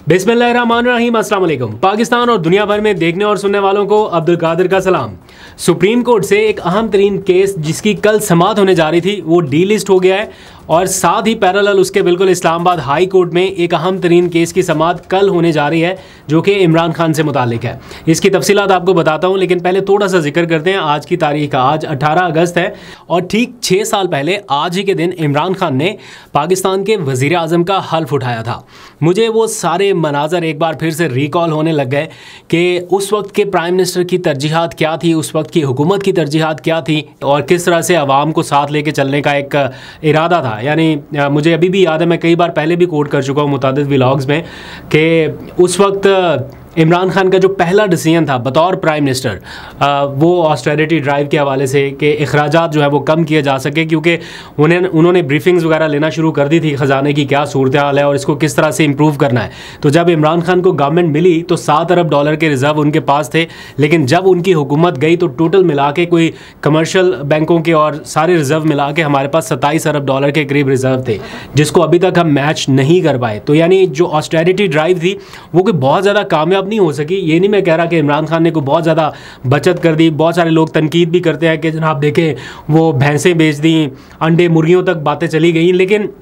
बिस्मिल्लाहिर्रहमानिर्रहीम, अस्सलाम वालेकुम। पाकिस्तान और दुनिया भर में देखने और सुनने वालों को अब्दुल कादिर का सलाम। सुप्रीम कोर्ट से एक अहम तरीन केस जिसकी कल समाअत होने जा रही थी वो डीलिस्ट हो गया है और साथ ही पैरेलल उसके बिल्कुल इस्लामाबाद हाई कोर्ट में एक अहम तरीन केस की समाअत कल होने जा रही है जो कि इमरान खान से मुतालिक है। इसकी तफसीलात आपको बताता हूं, लेकिन पहले थोड़ा सा जिक्र करते हैं आज की तारीख का। आज 18 अगस्त है और ठीक 6 साल पहले आज ही के दिन इमरान खान ने पाकिस्तान के वज़ीर आज़म का हल्फ उठाया था। मुझे वो सारे मनाजर एक बार फिर से रिकॉल होने लग गए कि उस वक्त के प्राइम मिनिस्टर की तरजीहात क्या थी, उस वक्त की हुकूमत की तरजीहात क्या थी और किस तरह से आवाम को साथ लेके चलने का एक इरादा था। यानी मुझे अभी भी याद है, मैं कई बार पहले भी कोट कर चुका हूँ मुतादिद व्लॉग्स में, कि उस वक्त इमरान खान का जो पहला डिसीजन था बतौर प्राइम मिनिस्टर वो ऑस्टेरिटी ड्राइव के हवाले से कि अखराजात जो है वो कम किए जा सके, क्योंकि उन्होंने ब्रीफिंग्स वगैरह लेना शुरू कर दी थी ख़जाने की क्या सूरत हाल है और इसको किस तरह से इम्प्रूव करना है। तो जब इमरान खान को गवर्नमेंट मिली तो $7 अरब के रिज़र्व उनके पास थे, लेकिन जब उनकी हुकूमत गई तो टोटल मिला के कोई कमर्शियल बैंकों के और सारे रिज़र्व मिला के हमारे पास $27 अरब के करीब रिज़र्व थे, जिसको अभी तक हम मैच नहीं कर पाए। तो यानी जो ऑस्टेरिटी ड्राइव थी वो कोई बहुत ज़्यादा कामयाब नहीं हो सकी। ये नहीं मैं कह रहा कि इमरान खान ने कोई बहुत ज़्यादा बचत कर दी। बहुत सारे लोग तनकीद भी करते हैं कि जनाब देखें वो भैंसें बेच दी, अंडे मुर्गियों तक बातें चली गई, लेकिन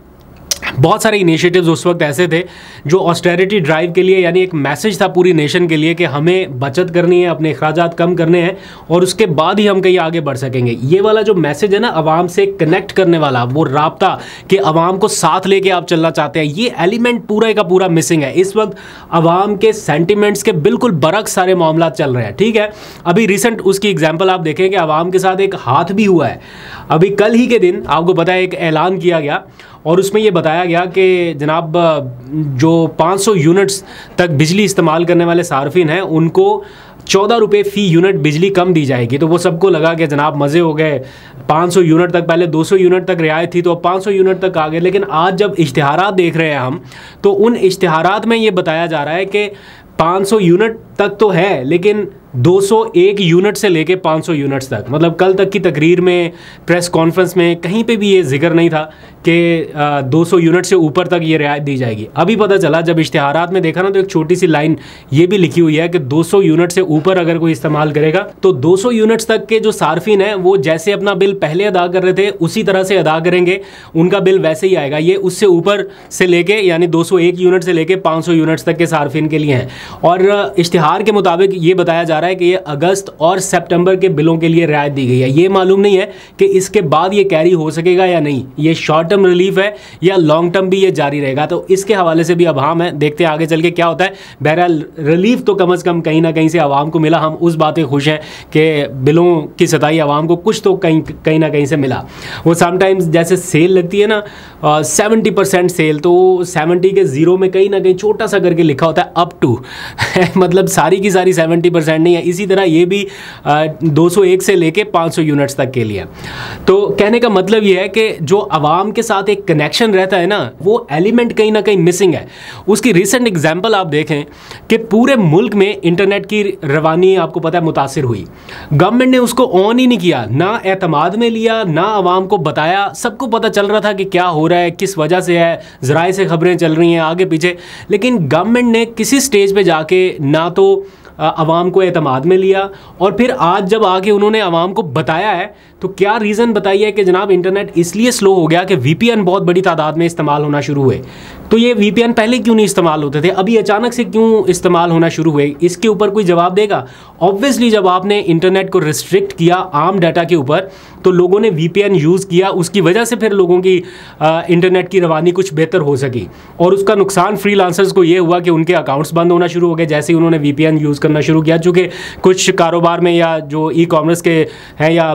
बहुत सारे इनिशिएटिव्स उस वक्त ऐसे थे जो ऑस्टेरिटी ड्राइव के लिए, यानी एक मैसेज था पूरी नेशन के लिए कि हमें बचत करनी है, अपने अखराजात कम करने हैं और उसके बाद ही हम कहीं आगे बढ़ सकेंगे। ये वाला जो मैसेज है ना, आवाम से कनेक्ट करने वाला, वो राब्ता कि आवाम को साथ लेके आप चलना चाहते हैं, ये एलिमेंट पूरा का पूरा मिसिंग है। इस वक्त आवाम के सेंटिमेंट्स के बिल्कुल बरक्स सारे मामला चल रहे हैं। ठीक है, अभी रिसेंट उसकी एग्जाम्पल आप देखें कि आवाम के साथ एक हाथ भी हुआ है। अभी कल ही के दिन आपको पता है एक ऐलान किया गया और उसमें ये बताया गया कि जनाब जो 500 यूनिट्स तक बिजली इस्तेमाल करने वाले सार्फिन हैं उनको 14 रुपये फ़ी यूनिट बिजली कम दी जाएगी। तो वो सबको लगा कि जनाब मज़े हो गए, 500 यूनिट तक, पहले 200 यूनिट तक रियायत थी तो 500 यूनिट तक आ गए। लेकिन आज जब इश्तिहारात देख रहे हैं हम, तो उन इश्तिहारात में ये बताया जा रहा है कि 500 यूनिट तक तो है, लेकिन 201 यूनिट से लेके 500 यूनिट्स तक, मतलब कल तक की तकरीर में, प्रेस कॉन्फ्रेंस में कहीं पे भी ये जिक्र नहीं था कि 200 यूनिट से ऊपर तक ये रियायत दी जाएगी। अभी पता चला जब इश्तिहारात में देखा ना, तो एक छोटी सी लाइन ये भी लिखी हुई है कि 200 यूनिट से ऊपर अगर कोई इस्तेमाल करेगा तो 200 यूनिट्स तक के जो सार्फिन हैं वो जैसे अपना बिल पहले अदा कर रहे थे उसी तरह से अदा करेंगे, उनका बिल वैसे ही आएगा। ये उससे ऊपर से लेके, यानी 201 यूनिट से लेके 500 यूनिट्स तक के सार्फिन के लिए हैं। और इश्तिहार के मुताबिक ये बताया जा रहा है कि ये अगस्त और सितंबर के बिलों के लिए रियायत दी गई है। ये मालूम नहीं है कि इसके बाद ये कैरी हो सकेगा या नहीं, ये शॉर्ट टर्म रिलीफ है या लॉन्ग टर्म भी ये जारी रहेगा। तो इसके हवाले से भी अभाम है, देखते हैं आगे चल के क्या होता है। बहरहाल रिलीफ तो कम से कम कहीं ना कहीं से आवाम को मिला, हम उस बात पे खुश हैं कि बिलों की सताई आवाम को कुछ तो कहीं ना कहीं से मिला। वो समटाइम्स जैसे सेल लगती है ना, 70% सेल, तो 70 के ज़ीरो में कहीं ना कहीं छोटा सा करके लिखा होता है अप टू मतलब सारी की सारी 70% नहीं है। इसी तरह ये भी 201 से लेके 500 यूनिट्स तक के लिए। तो कहने का मतलब ये है कि जो आवाम के साथ एक कनेक्शन रहता है ना, वो एलिमेंट कहीं ना कहीं मिसिंग है। उसकी रिसेंट एग्जांपल आप देखें कि पूरे मुल्क में इंटरनेट की रवानी आपको पता है मुतासिर हुई, गवर्नमेंट ने उसको ऑन ही नहीं किया, ना एतमाद में लिया, ना आवाम को बताया। सबको पता चल रहा था कि क्या हो रहा है, किस वजह से है, ज़राए से खबरें चल रही हैं आगे पीछे, लेकिन गवर्नमेंट ने किसी स्टेज पे जाके ना तो आवाम को एतमाद में लिया और फिर आज जब आके उन्होंने आवाम को बताया है तो क्या रीज़न बताइए कि जनाब इंटरनेट इसलिए स्लो हो गया कि VPN बहुत बड़ी तादाद में इस्तेमाल होना शुरू हुए। तो ये VPN पहले क्यों नहीं इस्तेमाल होते थे, अभी अचानक से क्यों इस्तेमाल होना शुरू हुए? इसके ऊपर कोई जवाब देगा? ऑब्वियसली जब आपने इंटरनेट को रिस्ट्रिक्ट किया आम डाटा के ऊपर तो लोगों ने VPN यूज़ किया, उसकी वजह से फिर लोगों की इंटरनेट की रवानी कुछ बेहतर हो सकी। और उसका नुकसान फ्रीलांसर्स को ये हुआ कि उनके अकाउंट्स बंद होना शुरू हो गए जैसे ही उन्होंने VPN यूज़ करना शुरू किया। चूँकि कुछ कारोबार में या जो ई-कॉमर्स के हैं या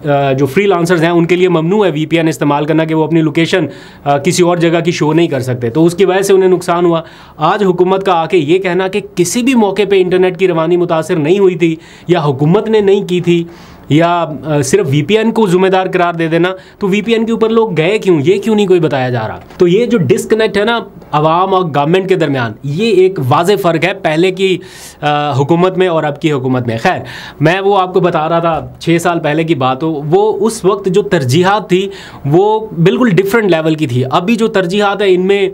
जो फ्रीलांसर्स हैं उनके लिए ममनू है VPN इस्तेमाल करना, कि वो अपनी लोकेशन किसी और जगह की शो नहीं कर सकते, तो उसकी वजह से उन्हें नुकसान हुआ। आज हुकूमत का आके ये कहना कि किसी भी मौके पे इंटरनेट की रवानी मुतासिर नहीं हुई थी या हुकूमत ने नहीं की थी या सिर्फ VPN को जिम्मेदार करार दे देना, तो VPN के ऊपर लोग गए क्यों, ये क्यों नहीं कोई बताया जा रहा। तो ये जो डिस्कनेक्ट है ना अवाम और गवर्नमेंट के दरमियान ये एक वाज़े फ़र्क है पहले की हुकूमत में और अब की हुकूमत में। खैर, मैं वो आपको बता रहा था 6 साल पहले की बात हो, वो उस वक्त जो तरजीहात थी वो बिल्कुल डिफरेंट लेवल की थी। अभी जो तरजीहात है इनमें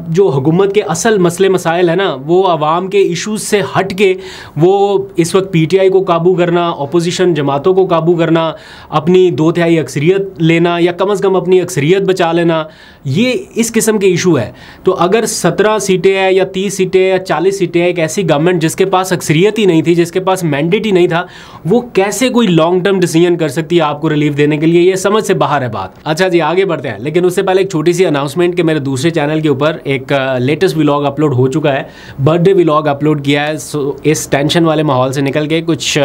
जो हुकूमत के असल मसले मसाइल है ना, वो आवाम के इश्यूज़ से हट के वो इस वक्त PTI को काबू करना, अपोजिशन जमातों को काबू करना, अपनी 2/3 अक्सरियत लेना या कम अज़ कम अपनी अक्सरियत बचा लेना, ये इस किस्म के इशू है। तो अगर 17 सीटें हैं या 30 सीटें या 40 सीटें हैं, एक ऐसी गवर्नमेंट जिसके पास अक्सरियत ही नहीं थी, जिसके पास मैंडेट ही नहीं था, वो कैसे कोई लॉन्ग टर्म डिसीजन कर सकती है आपको रिलीफ देने के लिए? ये समझ से बाहर है बात। अच्छा जी, आगे बढ़ते हैं, लेकिन उससे पहले एक छोटी सी अनाउंसमेंट कि मेरे दूसरे चैनल के ऊपर एक लेटेस्ट व्लॉग अपलोड हो चुका है, बर्थडे व्लॉग अपलोड किया है। सो इस टेंशन वाले माहौल से निकल के कुछ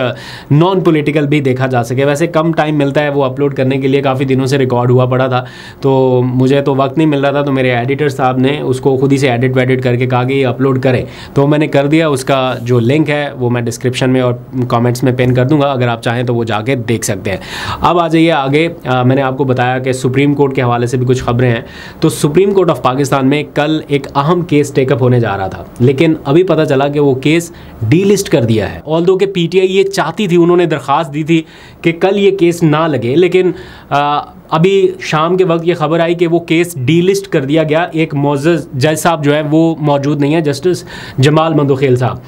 नॉन पॉलिटिकल भी देखा जा सके। वैसे कम टाइम मिलता है वो अपलोड करने के लिए, काफ़ी दिनों से रिकॉर्ड हुआ पड़ा था तो मुझे तो वक्त नहीं मिल रहा था, तो मेरे एडिटर साहब ने उसको खुद ही से एडिट वेडिट करके कहा कि अपलोड करें, तो मैंने कर दिया। उसका जो लिंक है वो मैं डिस्क्रिप्शन में और कमेंट्स में पिन कर दूंगा, अगर आप चाहें तो वो जाके देख सकते हैं। अब आ जाइए आगे। मैंने आपको बताया कि सुप्रीम कोर्ट के हवाले से भी कुछ खबरें हैं। तो सुप्रीम कोर्ट ऑफ पाकिस्तान में कल एक अहम केस टेकअप होने जा रहा था, लेकिन अभी पता चला कि वो केस डीलिस्ट कर दिया है। ऑल्दो के PTI ये चाहती थी, उन्होंने दरख्वास्त दी थी कि कल ये केस ना लगे, लेकिन अभी शाम के वक्त ये खबर आई कि वो केस डीलिस्ट कर दिया गया। एक मोअज़्ज़ज़ जज साहब जो है वो मौजूद नहीं है, जस्टिस जमाल मंदोखेल साहब।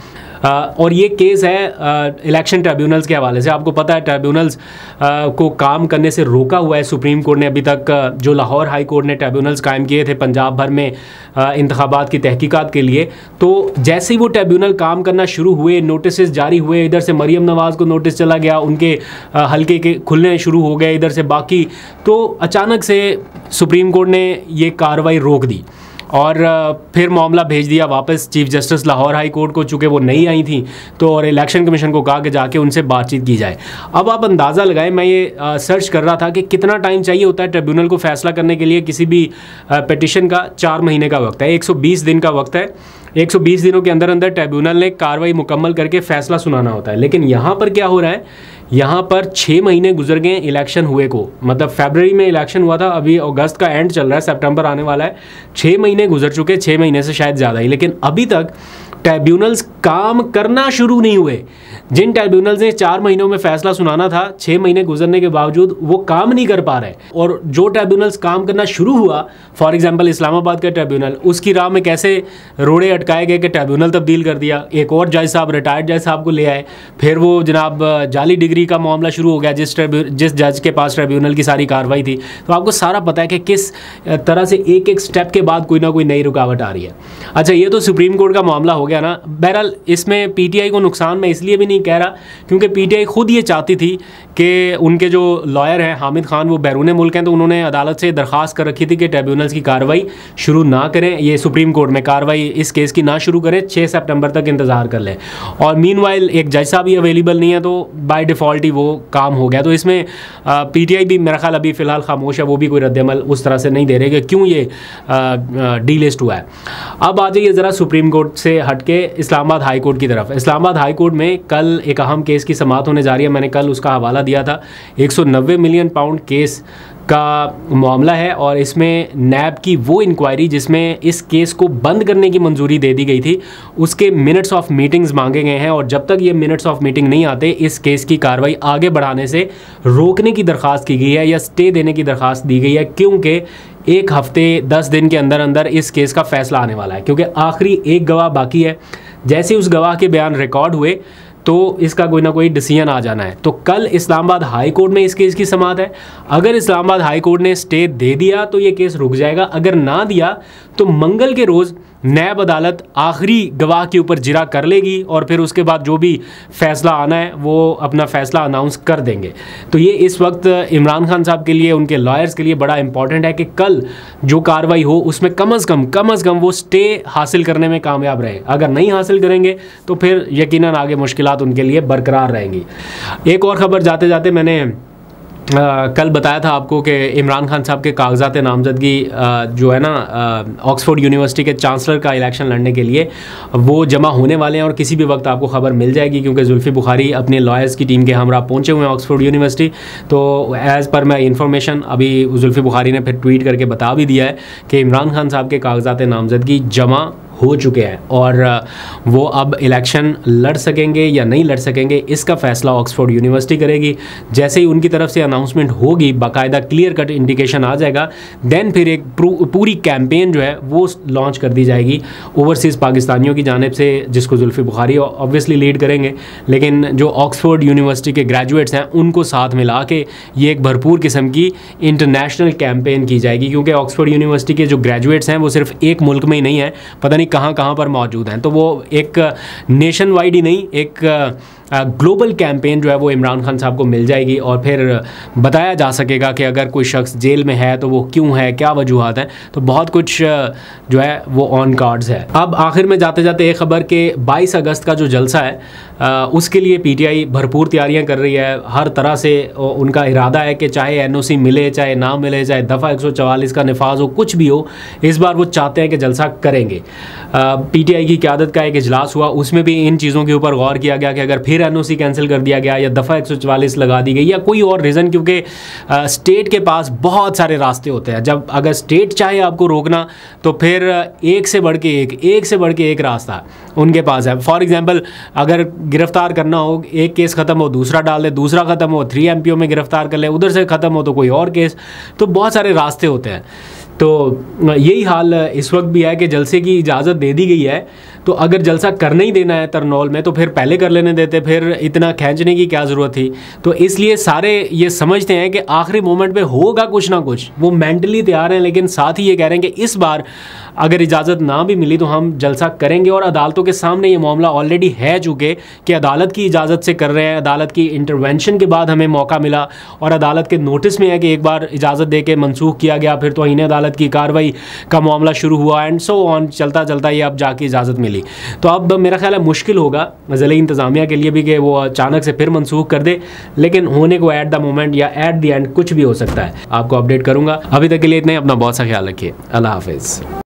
और ये केस है इलेक्शन ट्रिब्यूनल्स के हवाले से। आपको पता है ट्रिब्यूनल्स को काम करने से रोका हुआ है सुप्रीम कोर्ट ने अभी तक। जो लाहौर हाई कोर्ट ने ट्रिब्यूनल्स कायम किए थे पंजाब भर में इंतखाबात की तहकीकात के लिए, तो जैसे ही वो ट्रिब्यूनल काम करना शुरू हुए, नोटिस जारी हुए, इधर से मरियम नवाज़ को नोटिस चला गया, उनके हल्के के खुलने शुरू हो गए, इधर से बाकी, तो अचानक से सुप्रीम कोर्ट ने ये कार्रवाई रोक दी और फिर मामला भेज दिया वापस chief justice Lahore high court को, चूँकि वो नहीं आई थी तो, और इलेक्शन कमीशन को कहा कि जाके उनसे बातचीत की जाए। अब आप अंदाज़ा लगाएं, मैं ये सर्च कर रहा था कि कितना टाइम चाहिए होता है ट्रिब्यूनल को फैसला करने के लिए। किसी भी पिटिशन का 4 महीने का वक्त है, 120 दिन का वक्त है। 120 दिनों के अंदर अंदर ट्रिब्यूनल ने कार्रवाई मुकम्मल करके फैसला सुनाना होता है। लेकिन यहाँ पर क्या हो रहा है, यहाँ पर 6 महीने गुजर गए इलेक्शन हुए को, मतलब फरवरी में इलेक्शन हुआ था, अभी अगस्त का एंड चल रहा है, सितंबर आने वाला है, 6 महीने गुजर चुके, 6 महीने से शायद ज़्यादा ही, लेकिन अभी तक ट्रिब्यूनल्स काम करना शुरू नहीं हुए। जिन ट्रिब्यूनल्स ने 4 महीनों में फैसला सुनाना था, 6 महीने गुजरने के बावजूद वो काम नहीं कर पा रहे। और जो ट्रिब्यूनल्स काम करना शुरू हुआ, फॉर एग्जांपल इस्लामाबाद का ट्रिब्यूनल, उसकी राह में कैसे रोड़े अटकाए गए कि ट्रिब्यूनल तब्दील कर दिया, एक और जज साहब, रिटायर्ड जज साहब को ले आए, फिर वो जनाब जाली डिग्री का मामला शुरू हो गया जिस जज के पास ट्रिब्यूनल की सारी कार्रवाई थी। तो आपको सारा पता है कि किस तरह से एक एक स्टेप के बाद कोई ना कोई नई रुकावट आ रही है। अच्छा, ये तो सुप्रीम कोर्ट का मामला हो गया ना। बहरहाल इसमें PTI को नुकसान मैं इसलिए भी नहीं कह रहा क्योंकि PTI खुद ये चाहती थी कि उनके जो लॉयर हैं हामिद खान, वो बैरून मुल्क हैं, तो उन्होंने अदालत से दरख्वास्त कर रखी थी कि ट्रिब्यूनल्स की कार्रवाई शुरू ना करें, ये सुप्रीम कोर्ट में कार्रवाई इस केस की ना शुरू करें, 6 सितंबर तक इंतज़ार कर लें। और मीनवाइल एक जज साहब ही अवेलेबल नहीं है, तो बाय डिफ़ॉल्ट ही वो काम हो गया। तो इसमें PTI भी मेरा ख्याल अभी फ़िलहाल खामोश है, वो भी कोई रद्द-ए-अमल उस तरह से नहीं दे रहे कि क्यों ये डीलिस्ट हुआ है। अब आ जाइए ज़रा सुप्रीम कोर्ट से हट के इस्लामाबाद हाई कोर्ट की तरफ। इस्लामाबाद हाई कोर्ट में कल एक अहम केस की समाअत होने जा रही है। मैंने कल उसका हवाला दिया था। 190 मिलियन पाउंड केस का मामला है और इसमें नैब की वो इंक्वायरी जिसमें इस केस को बंद करने की मंजूरी दे दी गई थी, उसके मिनट्स ऑफ मीटिंग्स मांगे गए हैं और जब तक ये मिनट्स ऑफ मीटिंग नहीं आते, इस केस की कार्रवाई आगे बढ़ाने से रोकने की दरख्वास्त की गई है या स्टे देने की दरख्वास्त दी गई है, क्योंकि 1 हफ्ते 10 दिन के अंदर अंदर इस केस का फैसला आने वाला है। क्योंकि आखिरी एक गवाह बाकी है, जैसे उस गवाह के बयान रिकॉर्ड हुए तो इसका कोई ना कोई डिसीजन आ जाना है। तो कल इस्लामाबाद हाई कोर्ट में इस केस की समाअत है। अगर इस्लामाबाद हाई कोर्ट ने स्टे दे दिया तो ये केस रुक जाएगा, अगर ना दिया तो मंगल के रोज़ नैब अदालत आखिरी गवाह के ऊपर जिरा कर लेगी और फिर उसके बाद जो भी फैसला आना है वो अपना फैसला अनाउंस कर देंगे। तो ये इस वक्त इमरान खान साहब के लिए, उनके लॉयर्स के लिए बड़ा इंपॉर्टेंट है कि कल जो कार्रवाई हो उसमें कम अज़ कम वो स्टे हासिल करने में कामयाब रहे। अगर नहीं हासिल करेंगे तो फिर यकीनन आगे मुश्किलात उनके लिए बरकरार रहेंगी। एक और ख़बर जाते जाते मैंने कल बताया था आपको कि इमरान खान साहब के कागजात नामजदगी जो है ना ऑक्सफोर्ड यूनिवर्सिटी के चांसलर का इलेक्शन लड़ने के लिए वो जमा होने वाले हैं और किसी भी वक्त आपको खबर मिल जाएगी, क्योंकि जुल्फी बुखारी अपने लॉयर्स की टीम के हमरा पहुंचे हुए हैं ऑक्सफोर्ड यूनिवर्सिटी। तो एज़ पर मैं इन्फॉर्मेशन अभी जुल्फी बुखारी ने फिर ट्वीट करके बता भी दिया है कि इमरान खान साहब के कागजात नामजदगी जमा हो चुके हैं और वो अब इलेक्शन लड़ सकेंगे या नहीं लड़ सकेंगे इसका फ़ैसला ऑक्सफोर्ड यूनिवर्सिटी करेगी। जैसे ही उनकी तरफ से अनाउंसमेंट होगी, बाकायदा क्लियर कट इंडिकेशन आ जाएगा, देन फिर एक पूरी कैंपेन जो है वो लॉन्च कर दी जाएगी ओवरसीज़ पाकिस्तानियों की जानिब से, जिसको जुल्फी बुखारी ऑब्वियसली लीड करेंगे, लेकिन जो ऑक्सफोर्ड यूनिवर्सिटी के ग्रेजुएट्स हैं उनको साथ मिला के ये एक भरपूर किस्म की इंटरनेशनल कैंपेन की जाएगी। क्योंकि ऑक्सफोर्ड यूनिवर्सिटी के जो ग्रेजुएट्स हैं वो सिर्फ एक मुल्क में ही नहीं है, पता नहीं कहां पर मौजूद हैं। तो वो एक नेशन वाइड ही नहीं, एक ग्लोबल कैंपेन जो है वो इमरान खान साहब को मिल जाएगी और फिर बताया जा सकेगा कि अगर कोई शख्स जेल में है तो वो क्यों है, क्या वजूहात हैं। तो बहुत कुछ जो है वो ऑन कार्ड्स है। अब आखिर में जाते जाते एक खबर कि 22 अगस्त का जो जलसा है उसके लिए पीटीआई भरपूर तैयारियां कर रही है। हर तरह से उनका इरादा है कि चाहे एनओसी मिले, चाहे ना मिले, चाहे दफ़ा 144 का नफाज हो, कुछ भी हो, इस बार वो चाहते हैं कि जलसा करेंगे। पीटीआई की क़यादत का एक इजलास हुआ, उसमें भी इन चीज़ों के ऊपर गौर किया गया कि अगर फिर एनओसी कैंसिल कर दिया गया या दफ़ा 144 लगा दी गई या कोई और रीज़न, क्योंकि स्टेट के पास बहुत सारे रास्ते होते हैं। जब अगर स्टेट चाहे आपको रोकना तो फिर एक से बढ़ के एक रास्ता उनके पास है। फॉर एग्जांपल अगर गिरफ्तार करना हो, एक केस ख़त्म हो दूसरा डाल दे, दूसरा ख़त्म हो 3 MPO में गिरफ्तार कर ले, उधर से ख़त्म हो तो कोई और केस, तो बहुत सारे रास्ते होते हैं। तो यही हाल इस वक्त भी है कि जलसे की इजाज़त दे दी गई है, तो अगर जलसा करना ही देना है तरनौल में तो फिर पहले कर लेने देते, फिर इतना खींचने की क्या ज़रूरत थी। तो इसलिए सारे ये समझते हैं कि आखिरी मोमेंट पे होगा कुछ ना कुछ, वो मेंटली तैयार हैं, लेकिन साथ ही ये कह रहे हैं कि इस बार अगर इजाज़त ना भी मिली तो हम जलसा करेंगे। और अदालतों के सामने ये मामला ऑलरेडी है चूँकि कि अदालत की इजाज़त से कर रहे हैं, अदालत की इंटरवेंशन के बाद हमें मौका मिला और अदालत के नोटिस में है कि एक बार इजाज़त दे के मनसूख किया गया, फिर तो इन्हें अदालत की कार्रवाई का मामला शुरू हुआ एंड सो ऑन, चलता चलता ये अब जाके इजाज़त मिली। तो अब मेरा ख्याल है मुश्किल होगा ज़िले इंतज़ामिया के लिए भी कि वो अचानक से फिर मनसूख कर दे, लेकिन होने को एट द मोमेंट या एट द एंड कुछ भी हो सकता है। आपको अपडेट करूँगा। अभी तक के लिए इतना ही, अपना बहुत सा ख्याल रखिए। अल्लाह हाफिज़।